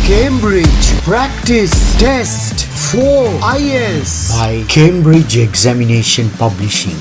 Cambridge Practice Test for IELTS by Cambridge Examination Publishing.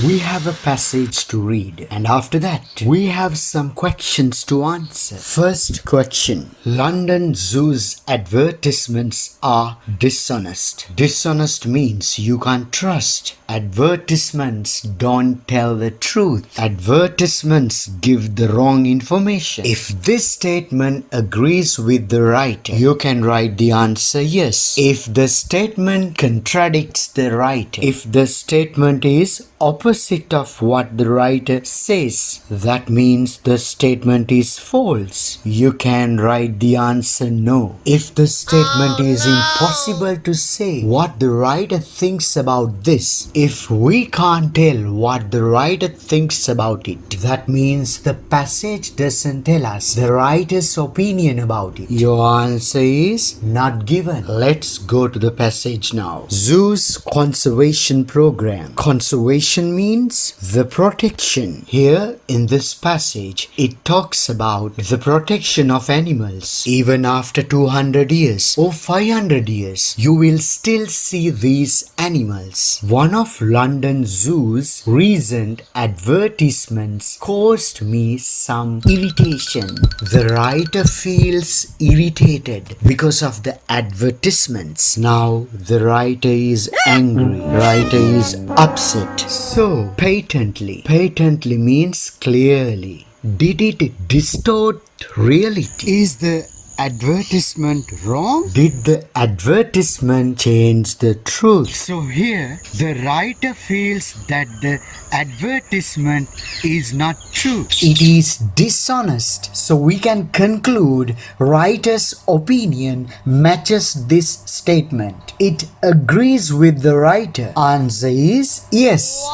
We have a passage to read, and after that, we have some questions to answer. First question: London Zoo's advertisements are dishonest. Dishonest means you can't trust. Advertisements don't tell the truth. Advertisements give the wrong information. If this statement agrees with the writer, you can write the answer yes. If the statement contradicts the writer, if the statement is opposite of what the writer says, that means the statement is false. You can write the answer no. If the statement is impossible to say what the writer thinks about this, if we can't tell what the writer thinks about it, that means the passage doesn't tell us the writer's opinion about it. Your answer is not given. Let's go to the passage now. Zoo's conservation program. Conservation means the protection. Here in this passage, it talks about the protection of animals. Even after 200 years or 500 years, you will still see these animals. One of London Zoo's recent advertisements caused me some irritation. The writer feels irritated because of the advertisements. Now the writer is angry. Writer is upset. So patently. Patently means clearly. Did it distort reality? Is the advertisement wrong? Did the advertisement change the truth? So here the writer feels that the advertisement is not true. It is dishonest. So we can conclude writer's opinion matches this statement. It agrees with the writer. Answer is yes.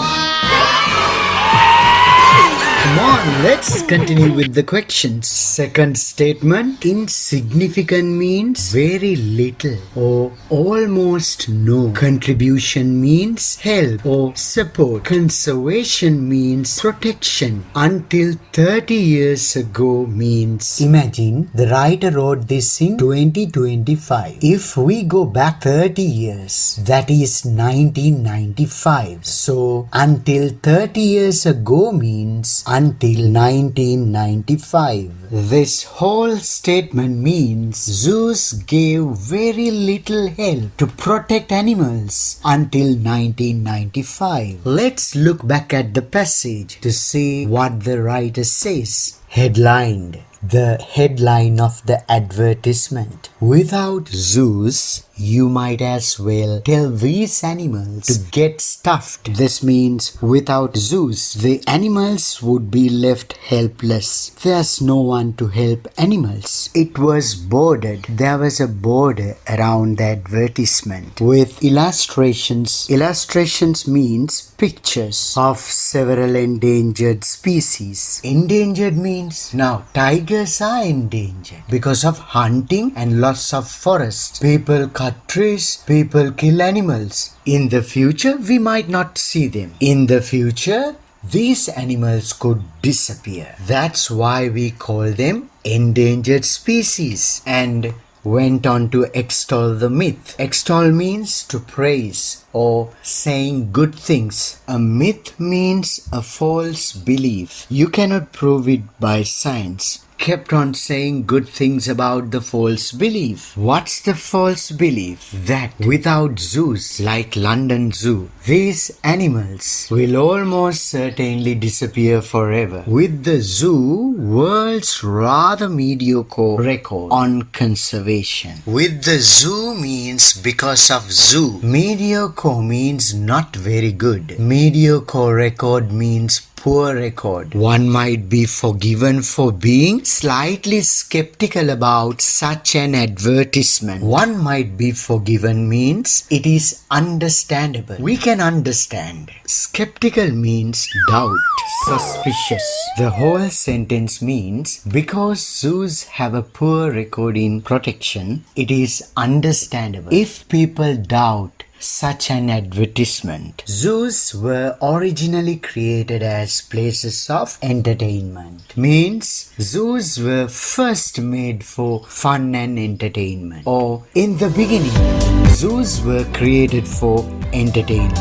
Come on, let's continue with the questions. Second statement: insignificant means very little or almost no. Contribution means help or support. Conservation means protection. Until 30 years ago means, imagine the writer wrote this in 2025. If we go back 30 years, that is 1995. So until 30 years ago means until 1995. This whole statement means zoos gave very little help to protect animals until 1995. Let's look back at the passage to see what the writer says. Headlined. The headline of the advertisement: without zoos, you might as well tell these animals to get stuffed. This means without zoos, the animals would be left helpless. There's no one to help animals. It was bordered. There was a border around the advertisement with illustrations. Illustrations means pictures of several endangered species. Endangered means now tigers are endangered because of hunting and loss of forests. People cut trees, people kill animals. In the future, we might not see them. In the future, these animals could disappear. That's why we call them endangered species. And went on to extol the myth. Extol means to praise or saying good things. A myth means a false belief. You cannot prove it by science. Kept on saying good things about the false belief. What's the false belief? That without zoos like London Zoo, these animals will almost certainly disappear forever. With the zoo, world's rather mediocre record on conservation. With the zoo means because of zoo. Mediocre means not very good. Mediocre record means poor record. One might be forgiven for being slightly skeptical about such an advertisement. One might be forgiven means it is understandable. We can understand. Skeptical means doubt, suspicious. The whole sentence means because zoos have a poor record in protection, it is understandable. If people doubt such an advertisement. Zoos were originally created as places of entertainment. Means zoos were first made for fun and entertainment. Or in the beginning, zoos were created for entertainment.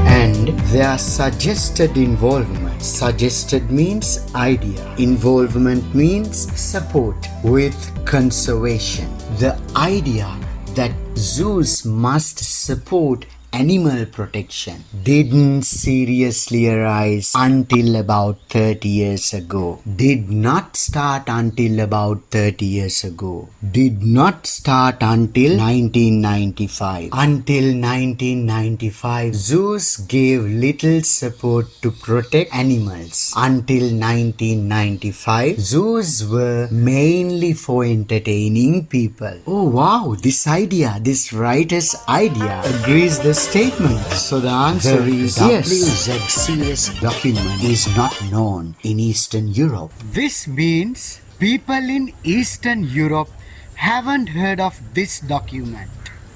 And their suggested involvement. Suggested means idea. Involvement means support with conservation. The idea that zoos must support animal protection didn't seriously arise until about 30 years ago. Did not start until about 30 years ago. Did not start until 1995. Until 1995, zoos gave little support to protect animals. Until 1995, zoos were mainly for entertaining people. Oh wow, this writer's idea agrees the statement. So the answer is yes. WZCS document is not known in Eastern Europe. This means people in Eastern Europe haven't heard of this document.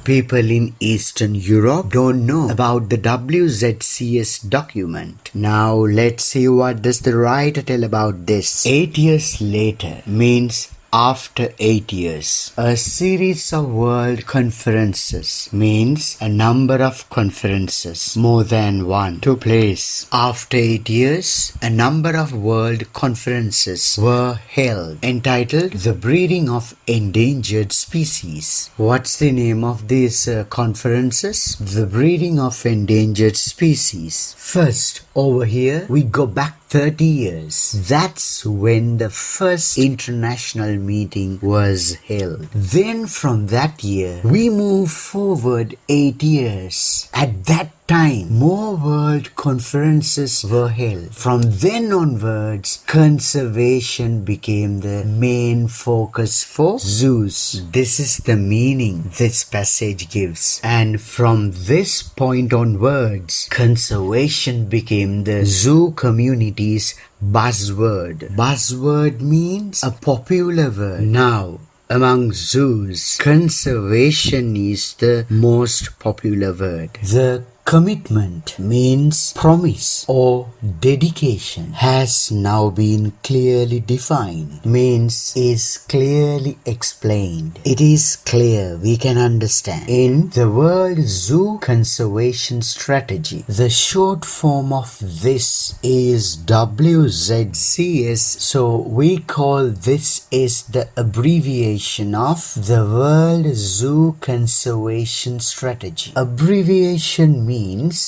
People in Eastern Europe don't know about the WZCS document. Now let's see what does the writer tell about this. 8 years later means after 8 years. A series of world conferences means a number of conferences, more than one, took place. After 8 years, a number of world conferences were held entitled The Breeding of Endangered Species. What's the name of these conferences? The Breeding of Endangered Species. First, over here, we go back 30 years. That's when the first international meeting was held. Then from that year, we move forward 8 years. At that time, more world conferences were held. From then onwards, conservation became the main focus for zoos. This is the meaning this passage gives. And from this point onwards, conservation became the zoo community's buzzword. Buzzword means a popular word. Now, among zoos, conservation is the most popular word. The commitment means promise or dedication has now been clearly defined, means is clearly explained. It is clear, we can understand. In the World Zoo Conservation Strategy, the short form of this is WZCS, so we call this is the abbreviation of the World Zoo Conservation Strategy. Abbreviation means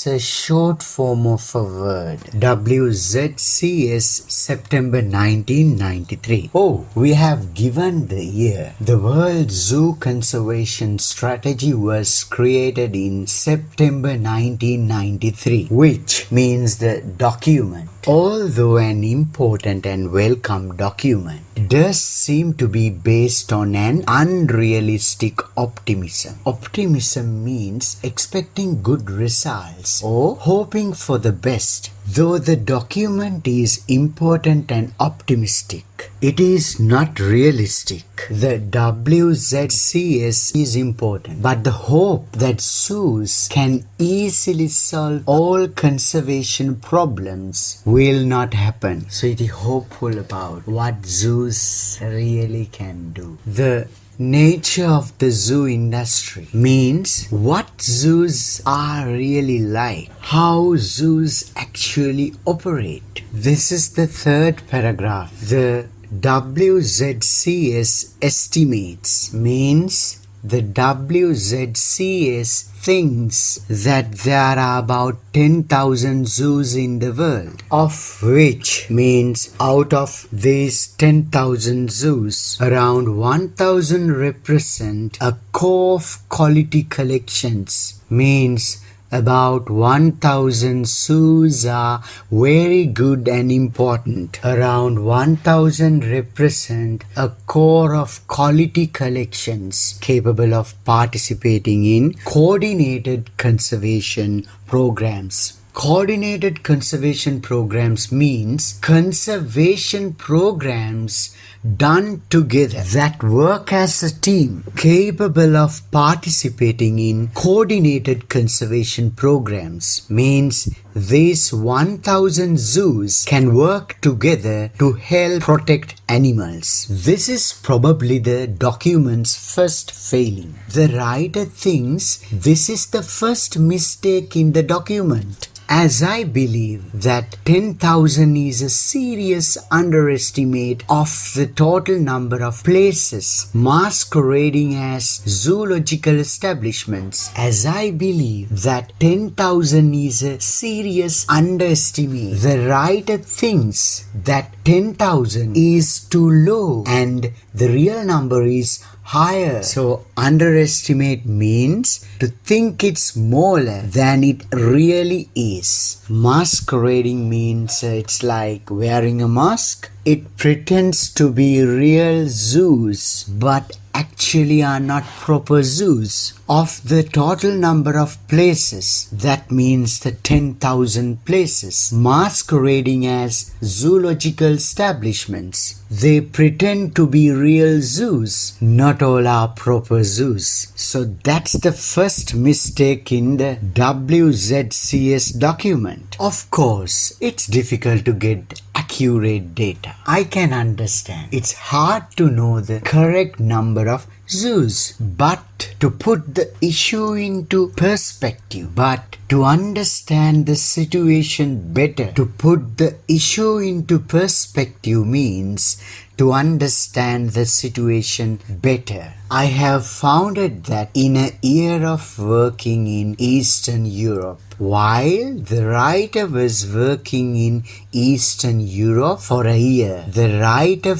a short form of a word. WZCS September 1993. Oh, we have given the year. The World Zoo Conservation Strategy was created in September 1993, which means the document, although an important and welcome document, does seem to be based on an unrealistic optimism. Optimism means expecting good results or hoping for the best. Though the document is important and optimistic, it is not realistic. The WZCS is important, but the hope that zoos can easily solve all conservation problems will not happen. So it is hopeful about what zoos really can do. The nature of the zoo industry means what zoos are really like, how zoos actually operate. This is the third paragraph. The WZCS estimates means the WZCS thinks that there are about 10,000 zoos in the world, of which means out of these 10,000 zoos, around 1,000 represent a core of quality collections, means about 1,000 zoos are very good and important. Around 1,000 represent a core of quality collections capable of participating in coordinated conservation programs. Coordinated conservation programs means conservation programs done together, that work as a team, capable of participating in coordinated conservation programs, means these 1,000 zoos can work together to help protect animals. This is probably the document's first failing. The writer thinks this is the first mistake in the document, as I believe that 10,000 is a serious underestimate of the total number of places masquerading as zoological establishments. As I believe that 10,000 is a serious underestimate, the writer thinks that 10,000 is too low and the real number is higher. So underestimate means to think it's smaller than it really is. Masquerading means it's like wearing a mask. It pretends to be real zoos but actually are not proper zoos. Of the total number of places, that means the 10,000 places masquerading as zoological establishments, they pretend to be real zoos. Not all are proper zoos. So that's the first mistake in the WZCS document. Of course, it's difficult to get accurate data. I can understand. It's hard to know the correct number of zoos, but to put the issue into perspective, but to understand the situation better, to put the issue into perspective means to understand the situation better. I have found it that in a year of working in Eastern Europe, while the writer was working in Eastern Europe for a year, the writer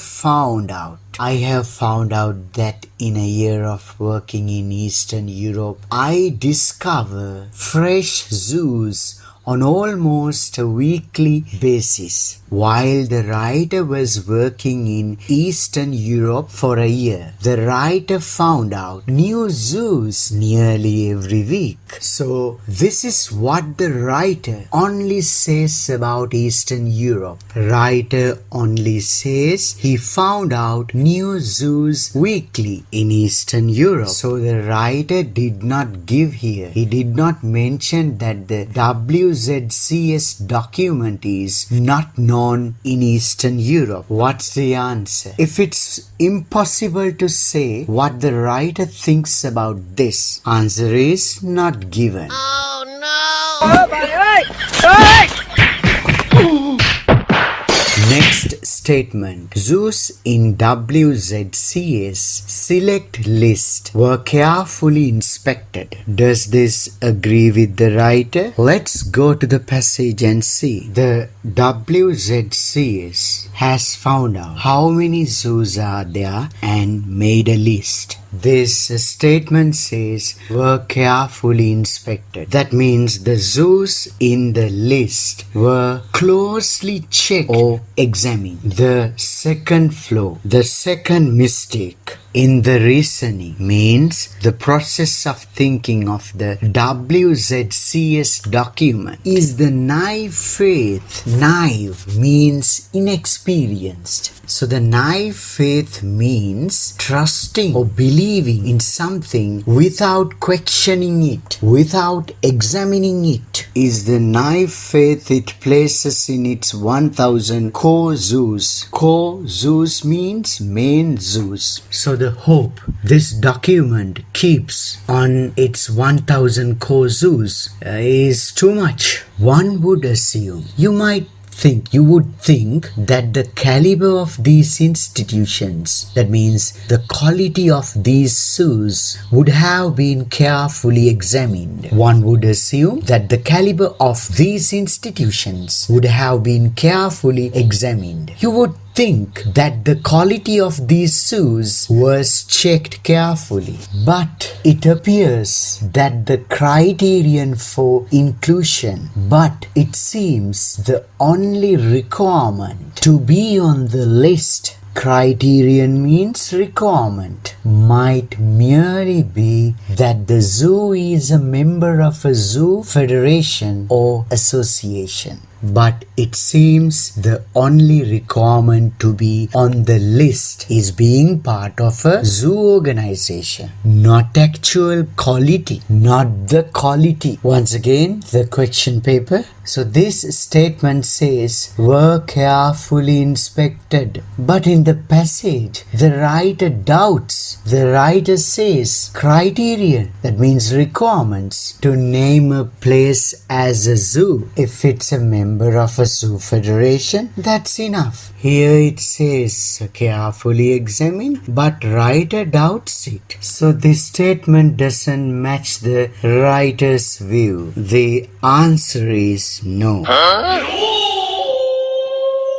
I have found out that in a year of working in Eastern Europe, I discover fresh zoos on almost a weekly basis. While the writer was working in Eastern Europe for a year, the writer found out new zoos nearly every week. So this is what the writer only says about Eastern Europe. Writer only says he found out new zoos weekly in Eastern Europe. So the writer did not give here. He did not mention that the WZCS document is not known in Eastern Europe. What's the answer? If it's impossible to say what the writer thinks about this, answer is not given. Oh no! Next statement. Zoos in WZCS select list were carefully inspected. Does this agree with the writer? Let's go to the passage and see. The WZCS has found out how many zoos are there and made a list. This statement says were carefully inspected. That means the zoos in the list were closely checked or examined. The second flaw, the second mistake in the reasoning means the process of thinking of the WZCS document is the naive faith. Naive means inexperienced. So the naive faith means trusting or believing in something without questioning it, without examining it, is the naive faith it places in its 1,000 core zoos. Core zoos means main zoos. So the hope this document keeps on its 1,000 core zoos is too much. One would assume, you would think that the caliber of these institutions, that means the quality of these zoos, would have been carefully examined. One would assume that the caliber of these institutions would have been carefully examined. You would think that the quality of these zoos was checked carefully, but it appears that the criterion for inclusion, but it seems the only requirement to be on the list, criterion means requirement, might merely be that the zoo is a member of a zoo federation or association. but it seems the only requirement to be on the list is being part of a zoo organization, not actual quality, not the quality. Once again, the question paper. So this statement says, were carefully inspected. But in the passage, the writer doubts. The writer says, criterion, that means requirements, to name a place as a zoo. If it's a member of a zoo federation, that's enough. Here it says, carefully examine, but writer doubts it. So this statement doesn't match the writer's view. The answer is no.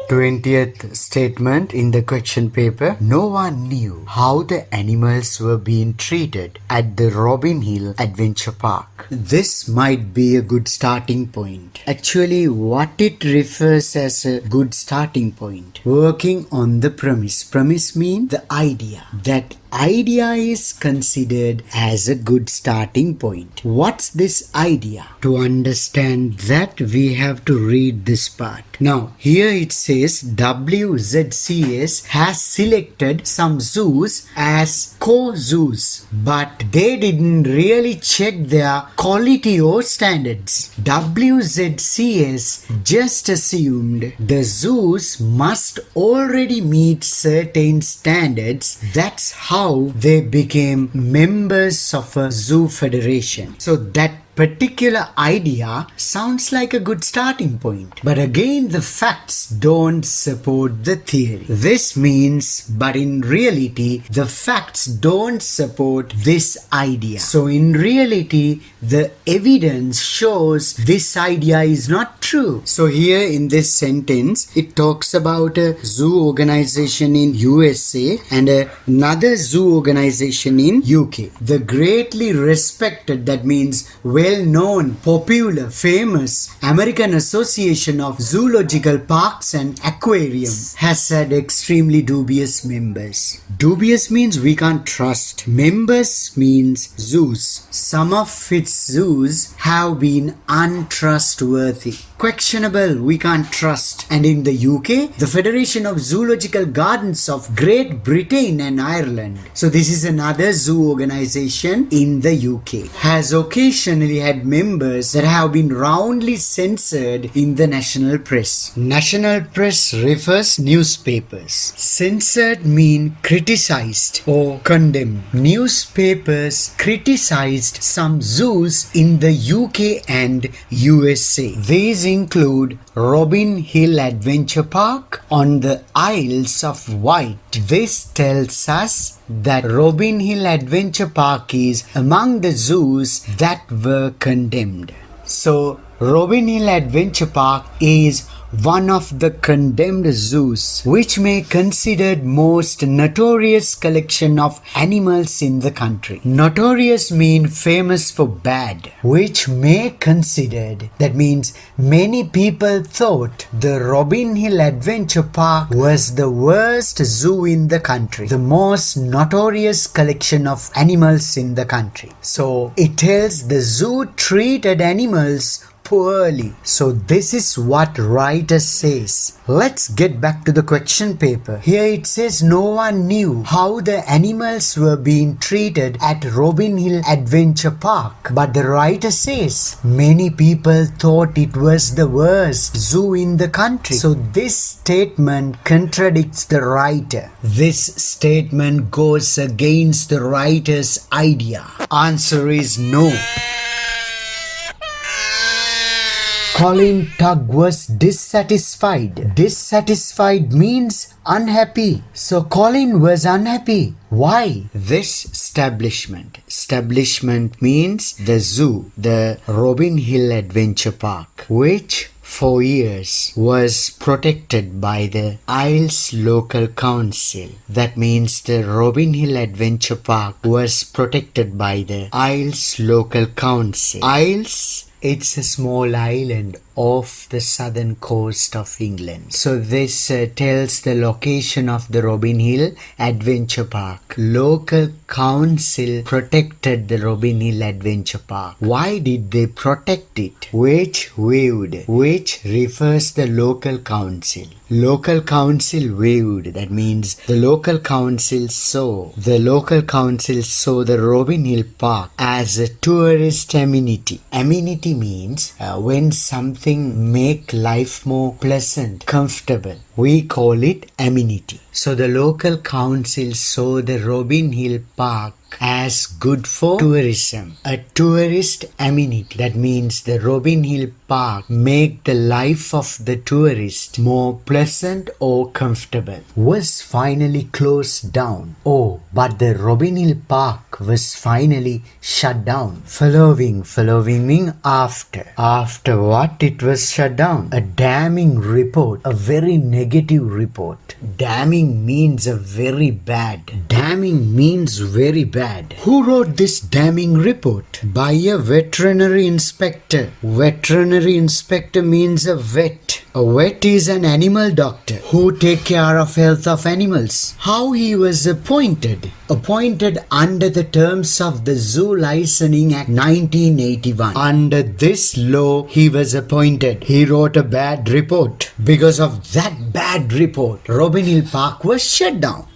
20th statement in the question paper. No one knew how the animals were being treated at the Robin Hill Adventure Park. This might be a good starting point. Actually, what it refers as a good starting point. Working on the premise. Premise means the idea. That idea is considered as a good starting point. What's this idea? To understand that, we have to read this part. Now, here it says WZCS has selected some zoos as co-zoos, but they didn't really check their quality or standards. WZCS just assumed the zoos must already meet certain standards. That's how they became members of a zoo federation. So that particular idea sounds like a good starting point. But again, the facts don't support the theory. This means, but in reality, the facts don't support this idea. So in reality, the evidence shows this idea is not true. So here in this sentence, it talks about a zoo organization in USA and another zoo organization in UK. The greatly respected, that means well-known, popular, famous American Association of Zoological Parks and Aquariums has had extremely dubious members. Dubious means we can't trust. Members means zoos. Some of its zoos have been untrustworthy. Questionable, we can't trust. And in the UK, the Federation of Zoological Gardens of Great Britain and Ireland. So this is another zoo organization in the UK. Has occasionally had members that have been roundly censored in the national press. National press refers newspapers. Censored mean criticized or condemned. Newspapers criticized some zoos in the UK and USA. These include Robin Hill Adventure Park on the Isles of Wight. This tells us that Robin Hill Adventure Park is among the zoos that were condemned. So Robin Hill Adventure Park is one of the condemned zoos, which may considered most notorious collection of animals in the country. Notorious mean famous for bad, which may considered, that means many people thought the Robin Hill Adventure Park was the worst zoo in the country, the most notorious collection of animals in the country. So it tells the zoo treated animals poorly. So this is what writer says. Let's get back to the question paper. Here it says no one knew how the animals were being treated at Robin Hill Adventure Park, but the writer says many people thought it was the worst zoo in the country. So this statement contradicts the writer. This statement goes against the writer's idea. Answer is no. Colin Tugg was dissatisfied. Dissatisfied means unhappy. So Colin was unhappy. Why? This establishment. Establishment means the zoo, the Robin Hill Adventure Park, which for years was protected by the IELTS local council. That means the Robin Hill Adventure Park was protected by the IELTS local council. IELTS, it's a small island off the southern coast of England. So this tells the location of the Robin Hill Adventure Park. Local council protected the Robin Hill Adventure Park. Why did they protect it? Which refers the local council. Local council viewed, that means the local council saw the Robin Hill Park as a tourist amenity. Amenity means when something make life more pleasant, comfortable. We call it amenity. So the local council saw the Robin Hill Park as good for tourism, a tourist amenity. That means the Robin Hill Park make the life of the tourist more pleasant or comfortable. Was finally closed down. Oh, but the Robin Hill Park was finally shut down. Following means after. After what it was shut down? A damning report, a very negative report. Damning means very bad. Who wrote this damning report? By a veterinary inspector. Veterinary inspector means a vet. A vet is an animal doctor who take care of health of animals. How he was appointed? Appointed under the terms of the Zoo Licensing Act 1981. Under this law, he was appointed. He wrote a bad report. Because of that bad report, Robin Hill Park was shut down.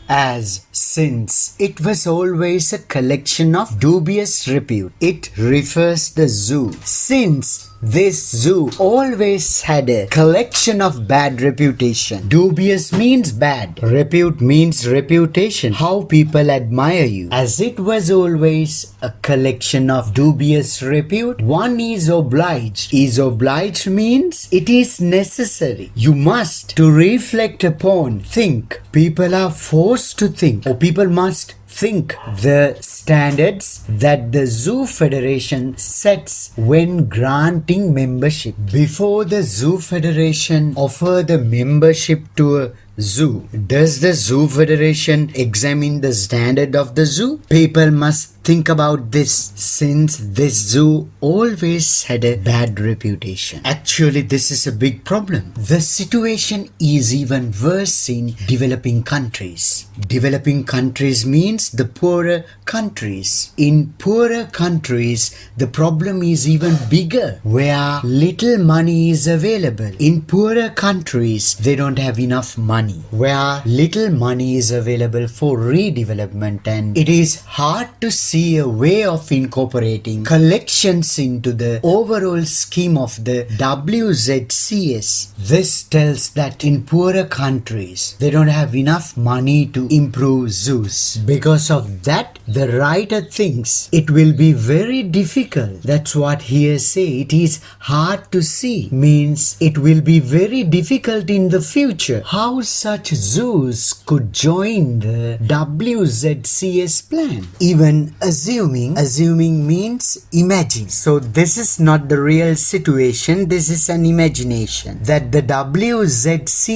Since it was always a collection of dubious repute, it refers the zoo. Since this zoo always had a collection of bad reputation. Dubious means bad. Repute means reputation. How people admire you. As it was always a collection of dubious repute, one is obliged. Is obliged means it is necessary. You must to reflect upon, think. People are forced to think, or people must think the standards that the Zoo Federation sets when granting membership. Before the Zoo Federation offer the membership to a zoo, does the Zoo Federation examine the standard of the zoo? People must think about this, since this zoo always had a bad reputation. Actually, this is a big problem. The situation is even worse in developing countries. Developing countries means the poorer countries. In poorer countries, the problem is even bigger, where little money is available. In poorer countries, they don't have enough money, where little money is available for redevelopment, and it is hard to see a way of incorporating collections into the overall scheme of the WZCS. This tells that in poorer countries, they don't have enough money to improve zoos. Because of that, the writer thinks it will be very difficult. That's what here say. It is hard to see means it will be very difficult in the future. How such zoos could join the WZCS plan? Even assuming means imagine. So this is not the real situation, this is an imagination. That the WZCS's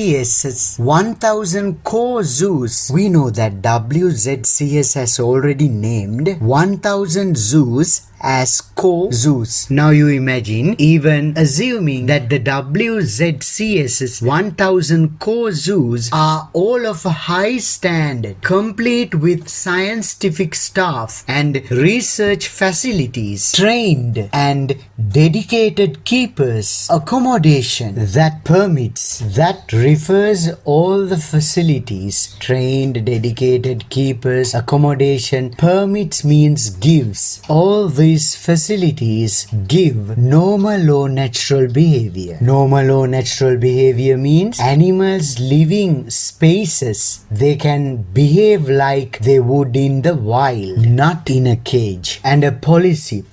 1000 core zoos, we know that WZCS has already named 1000 zoos as core zoos. Now you imagine, even assuming that the WZCS's 1000 core zoos are all of a high standard, complete with scientific staff and research facilities, trained and dedicated keepers, accommodation that permits, that refers all the facilities, trained, dedicated keepers, accommodation, permits means gives, all these facilities give normal or natural behavior. Normal or natural behavior means animals living spaces, they can behave like they would in the wild, not in a cage. And a policy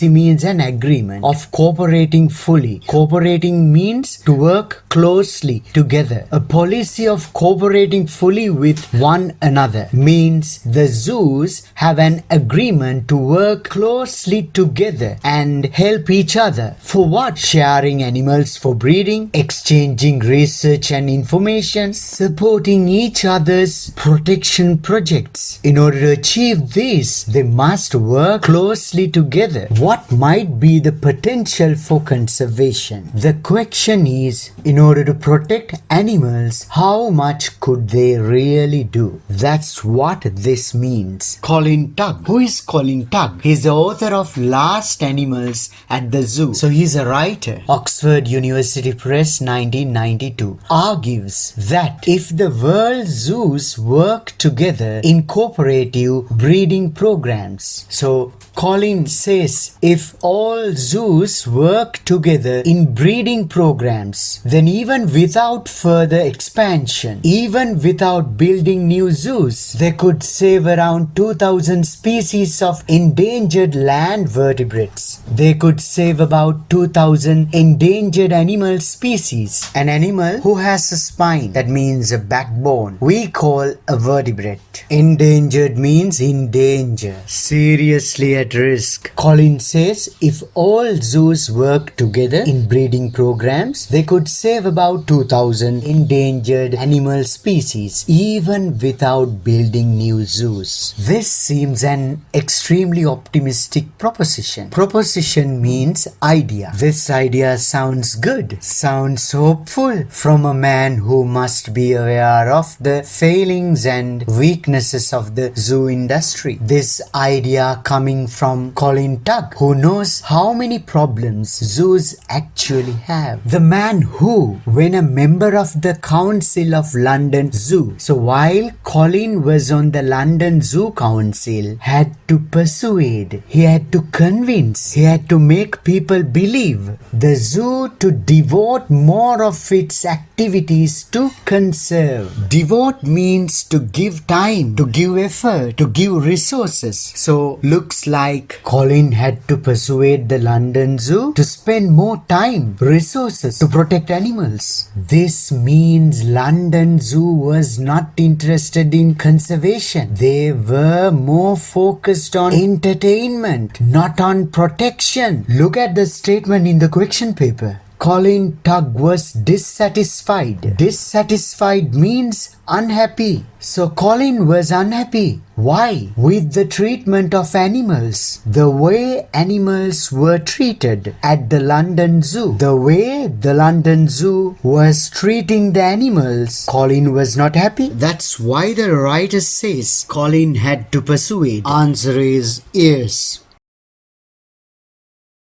means an agreement of cooperating fully. Cooperating means to work closely together. A policy of cooperating fully with one another means the zoos have an agreement to work closely closely together and help each other. For what? Sharing animals for breeding, exchanging research and information, supporting each other's protection projects. In order to achieve this, they must work closely together. What might be the potential for conservation? The question is, in order to protect animals, how much could they really do? That's what this means. Colin Tugg. Who is Colin Tugg? He's the author of Last Animals at the Zoo. So he's a writer. Oxford University Press 1992 argues that if the world zoos work together in cooperative breeding programs, so Colin says if all zoos work together in breeding programs, then even without further expansion, even without building new zoos, they could save around 2,000 species of endangered land vertebrates. They could save about 2,000 endangered animal species. An animal who has a spine, that means a backbone, we call a vertebrate. Endangered means in danger, seriously at risk. Colin says if all zoos work together in breeding programs, they could save about 2,000 endangered animal species even without building new zoos. This seems an extremely optimistic proposition. Proposition means idea. This idea sounds good, sounds hopeful from a man who must be aware of the failings and weaknesses of the zoo industry. This idea coming from Colin Tugg, who knows how many problems zoos actually have. The man who, when a member of the Council of London Zoo, so while Colin was on the London Zoo Council, had to persuade, he had to convince, he had to make people believe the zoo to devote more of its activities to conserve. Devote means to give time, to give effort, to give resources. So looks like Colin had to persuade the London Zoo to spend more time, resources to protect animals. This means London Zoo was not interested in conservation. They were more focused on entertainment, not on protection. Look at the statement in the question paper. Colin Tugg was dissatisfied. Dissatisfied means unhappy. So Colin was unhappy. Why? With the treatment of animals. The way animals were treated at the London Zoo. The way the London Zoo was treating the animals. Colin was not happy. That's why the writer says Colin had to persuade. Answer is yes.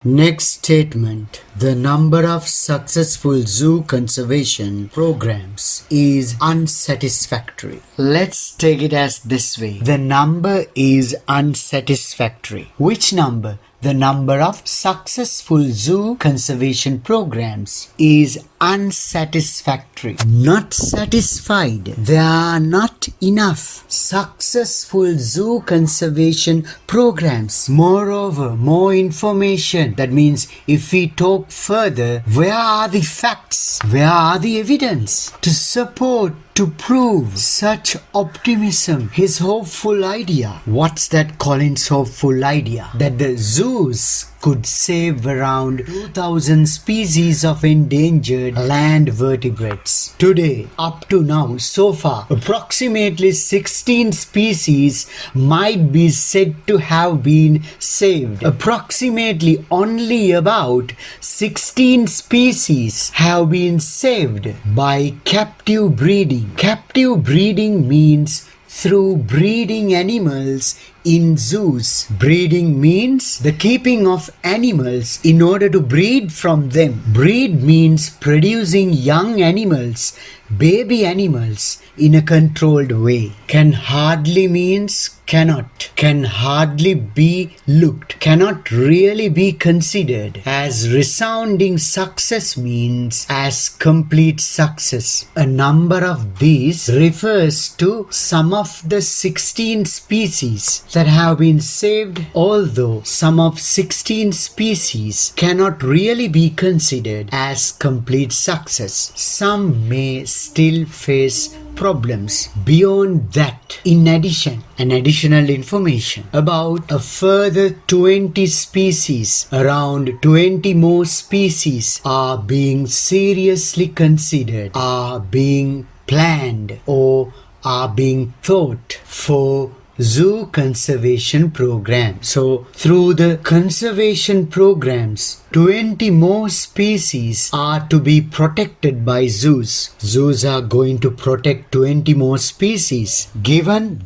Next statement. The number of successful zoo conservation programs is unsatisfactory. Let's take it as this way. The number is unsatisfactory. Which number? The number of successful zoo conservation programs is unsatisfactory. Not satisfied. There are not enough successful zoo conservation programs. Moreover, more information. That means if we talk further, where are the facts? Where are the evidence to support, to prove such optimism, his hopeful idea? What's that Colin's hopeful idea? That the zoos could save around 2,000 species of endangered land vertebrates. Today, up to now, so far, approximately 16 species might be said to have been saved. Approximately only about 16 species have been saved by captive breeding. Captive breeding means through breeding animals in zoos. Breeding means the keeping of animals in order to breed from them. Breed means producing young animals, baby animals, in a controlled way. Can hardly means cannot. Can hardly be looked. Cannot really be considered. As resounding success means as complete success. A number of these refers to some of the 16 species that have been saved, although some of 16 species cannot really be considered as complete success. Some may still face problems. Beyond that, in addition, an additional information about a further 20 species, around 20 more species are being seriously considered, are being planned, or are being thought for zoo conservation program. So through the conservation programs, 20 more species are to be protected by zoos. Zoos are going to protect 20 more species. Given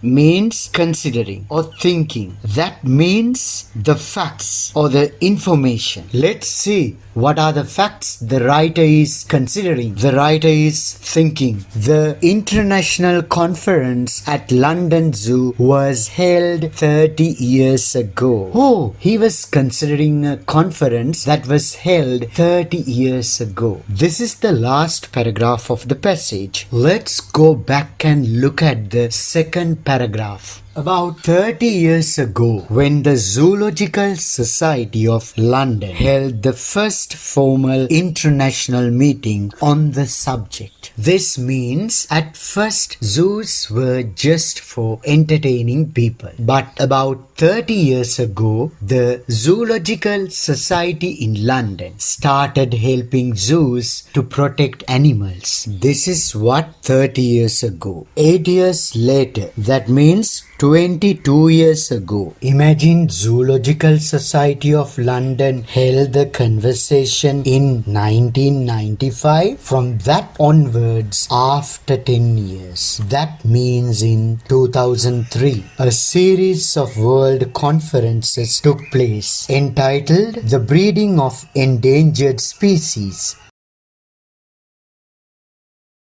means considering or thinking. That means the facts or the information. Let's see what are the facts the writer is considering. The writer is thinking. The international conference at London Zoo was held 30 years ago. Oh, he was considering a conference that was held 30 years ago. This is the last paragraph of the passage. Let's go back and look at the second paragraph. About 30 years ago, when the Zoological Society of London held the first formal international meeting on the subject. This means at first zoos were just for entertaining people. But about 30 years ago, the Zoological Society in London started helping zoos to protect animals. This is what 30 years ago. 8 years later, that means 22 years ago. Imagine Zoological Society of London held the conversation in 1995. From that onwards, after 10 years, that means in 2003, a series of world conferences took place entitled The Breeding of Endangered Species